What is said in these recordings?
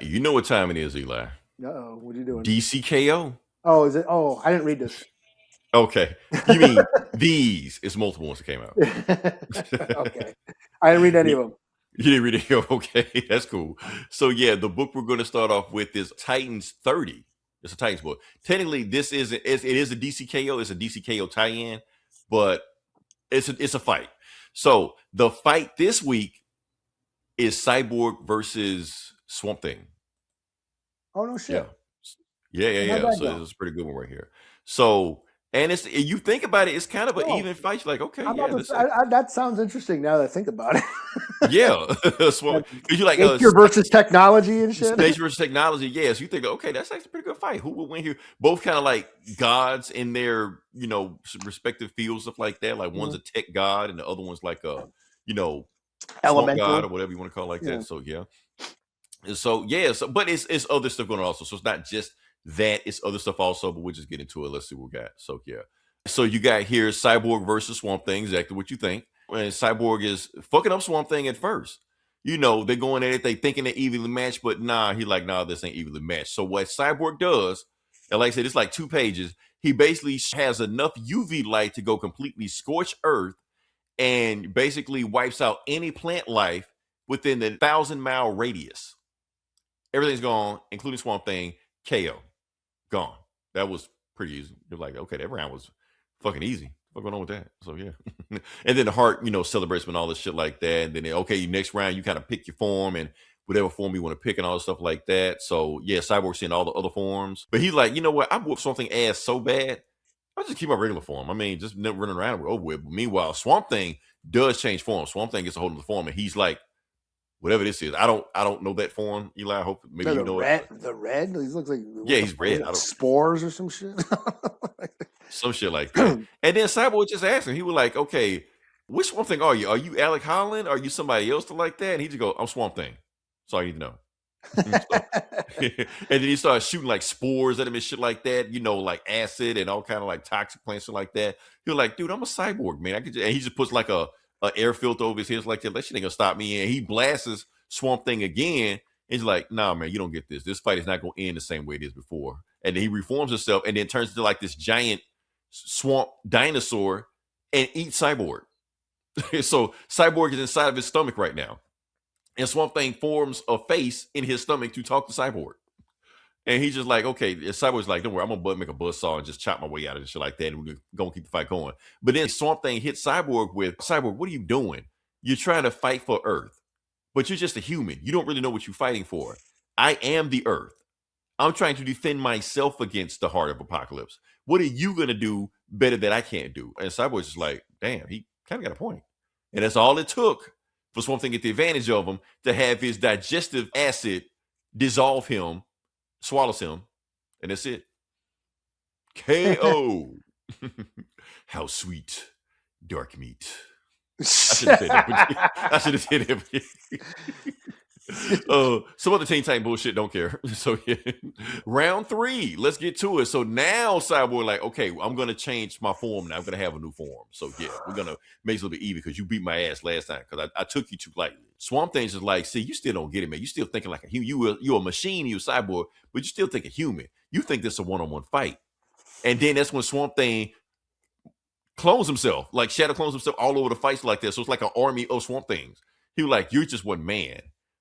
You know what time it is, Eli. Uh-oh, what are you doing? DC K.O. Oh, is it? Oh, I didn't read this. Okay. You mean these? It's multiple ones that came out. Okay. I didn't read any of You them. didn't read it? Okay, that's cool. So yeah, the book we're going to start off with is Titans 30. It's a Titans book. Technically, this isn't. It is a DCKO. It's a DCKO tie-in, but it's a fight. So the fight this week is Cyborg versus Swamp Thing. Oh, no Yeah. shit. How'd Yeah. that So go? it's a pretty good one right here. So, and you think about it, it's kind of an Oh, even fight. You're like, okay, I'm yeah, about to this say, actually, that sounds interesting now that I think about it. yeah. Because you're like, Nature versus technology and shit. nature versus technology. Yes, you think, okay, that's actually a pretty good fight. Who would win here? Both kind of like gods in their, respective fields, stuff like that. Like one's Mhm. a tech god and the other one's like a, you know, swamp god or Elemental. whatever you want to call it like Yeah. that. So yeah. And so yeah, but it's other stuff going on also. So it's not just that, it's other stuff also, but we'll just get into it. Let's see what we got. So yeah. So you got here Cyborg versus Swamp Thing, exactly what you think. And Cyborg is fucking up Swamp Thing at first. They're going at it, they thinking they're evenly matched, but nah, he like, nah, this ain't evenly matched. So what Cyborg does, and like I said, it's like 2 pages. He basically has enough UV light to go completely scorch Earth and basically wipes out any plant life within the 1,000-mile radius. Everything's gone, including Swamp Thing. KO. Gone. That was pretty easy. You're like, okay, that round was fucking easy. What's going on with that? So yeah. And then the heart, celebrates and all this shit like that. And then okay, next round you kind of pick your form and whatever form you want to pick and all this stuff like that. So yeah, Cyborg's seeing all the other forms. But he's like, you know what? I whooped something ass so bad. I'll just keep my regular form. I mean, just never running around over with. But meanwhile, Swamp Thing does change form. Swamp Thing gets a hold of the form and he's like, whatever this is. I don't know that form, Eli. I hope maybe No, you the know it. red, the red. He looks like Yeah, what the he's fuck is red. I it? don't Spores or some shit. some shit like that. And then Cyborg just asked him, he was like, okay, which Swamp Thing are you? Are you Alec Holland? Are you somebody else to like that? And he just go, I'm Swamp Thing. That's all you need to know. So, and then he started shooting like spores at him and shit like that, like acid and all kind of like toxic plants and like that. He was like, dude, I'm a cyborg, man. And he just puts like a air filter over his head like that. That shit ain't gonna stop me. And he blasts Swamp Thing again. He's like, nah, man, you don't get this. This fight is not gonna end the same way it is before. And then he reforms himself and then turns into like this giant swamp dinosaur and eats Cyborg. So Cyborg is inside of his stomach right now. And Swamp Thing forms a face in his stomach to talk to Cyborg. And he's just like, okay, and Cyborg's like, don't worry, I'm gonna make a buzzsaw and just chop my way out of this shit like that, and we're gonna keep the fight going. But then Swamp Thing hits Cyborg with, Cyborg, what are you doing? You're trying to fight for Earth, but you're just a human. You don't really know what you're fighting for. I am the Earth. I'm trying to defend myself against the heart of apocalypse. What are you gonna do better that I can't do? And Cyborg's just like, damn, he kind of got a point. And that's all it took for Swamp Thing to get the advantage of him to have his digestive acid dissolve him, swallows him, and that's it. KO. How sweet, dark meat. I should have said that. I should have said that. Some other Teen Titan bullshit, don't care. So yeah. Round 3, let's get to it. So now Cyborg like, okay, I'm gonna change my form now. I'm gonna have a new form. So yeah, we're gonna make it a little bit even because you beat my ass last time because I took you too lightly. Swamp Thing's just like, see, you still don't get it, man. You still thinking like a human. You're a machine, you're a cyborg, but you still think a human. You think this is a one-on-one fight. And then that's when Swamp Thing clones himself, like Shadow clones himself all over the fights like that. So it's like an army of Swamp Things. He was like, you're just one man.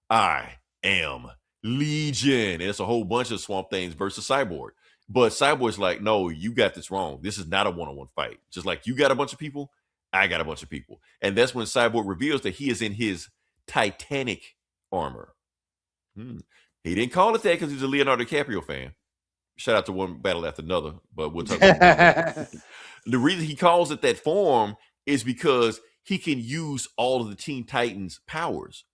I am Legion. And it's a whole bunch of Swamp Things versus Cyborg. But Cyborg's like, no, you got this wrong. This is not a one-on-one fight. Just like you got a bunch of people, I got a bunch of people. And that's when Cyborg reveals that he is in his Titanic armor. He didn't call it that because he's a Leonardo DiCaprio fan. Shout out to one battle after another, but we'll talk about that. The reason he calls it that form is because he can use all of the Teen Titans powers.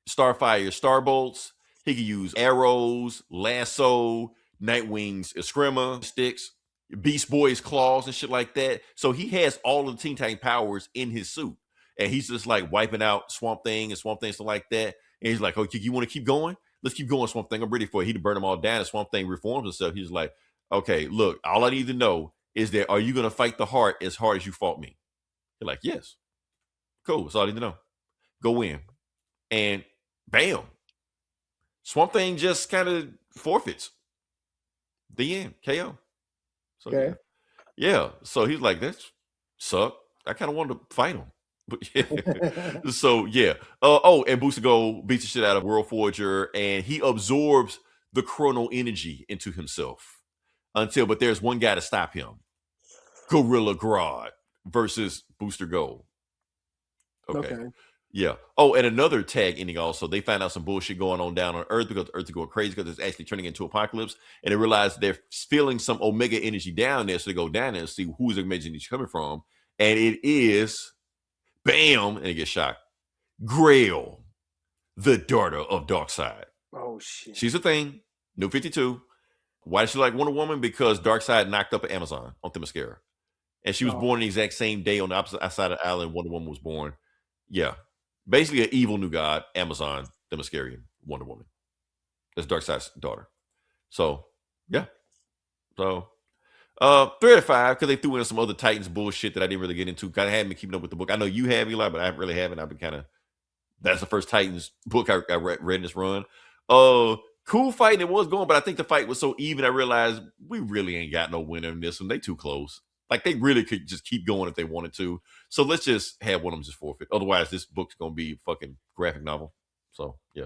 Starfire Starbolts. He can use arrows, lasso, Nightwing's Eskrima sticks, Beast Boy's claws and shit like that. So he has all of the Teen Titan powers in his suit. And he's just like wiping out Swamp Thing and Swamp Thing, stuff like that. And he's like, okay, you want to keep going? Let's keep going, Swamp Thing. I'm ready for it. He'd burn them all down. And Swamp Thing reforms himself. He's like, okay, look, all I need to know is that are you going to fight the heart as hard as you fought me? You're like, yes. Cool. That's all I need to know. Go in. And bam. Swamp Thing just kind of forfeits. The end. KO. So Okay. yeah. So he's like, "That's suck." I kind of wanted to fight him, but yeah. So yeah. Oh, and Booster Gold beats the shit out of World Forger, and he absorbs the chrono energy into himself but there's one guy to stop him. Gorilla Grodd versus Booster Gold. Okay. Okay. Yeah. Oh, and another tag ending also. They find out some bullshit going on down on Earth because Earth is going crazy because it's actually turning into apocalypse. And they realize they're feeling some Omega energy down there. So they go down there and see who's Omega energy coming from. And it is, bam, and it gets shocked. Grail, the daughter of Darkseid. Oh shit. She's a thing. New 52. Why does she like Wonder Woman? Because Darkseid knocked up an Amazon on Themyscira. And she was born the exact same day on the opposite side of the island Wonder Woman was born. Yeah. Basically an evil new god, Amazon, Themyscirian, Wonder Woman. That's Darkseid's daughter. So, yeah. So, 3 out of 5, because they threw in some other Titans bullshit that I didn't really get into. Kind of had me keeping up with the book. I know you have, Eli, but I really haven't. I've been kind of, that's the first Titans book I read in this run. Cool fighting it was going, but I think the fight was so even. I realized we really ain't got no winner in this one. They too close. Like they really could just keep going if they wanted to. So let's just have one of them just forfeit. Otherwise, this book's gonna be a fucking graphic novel. So yeah.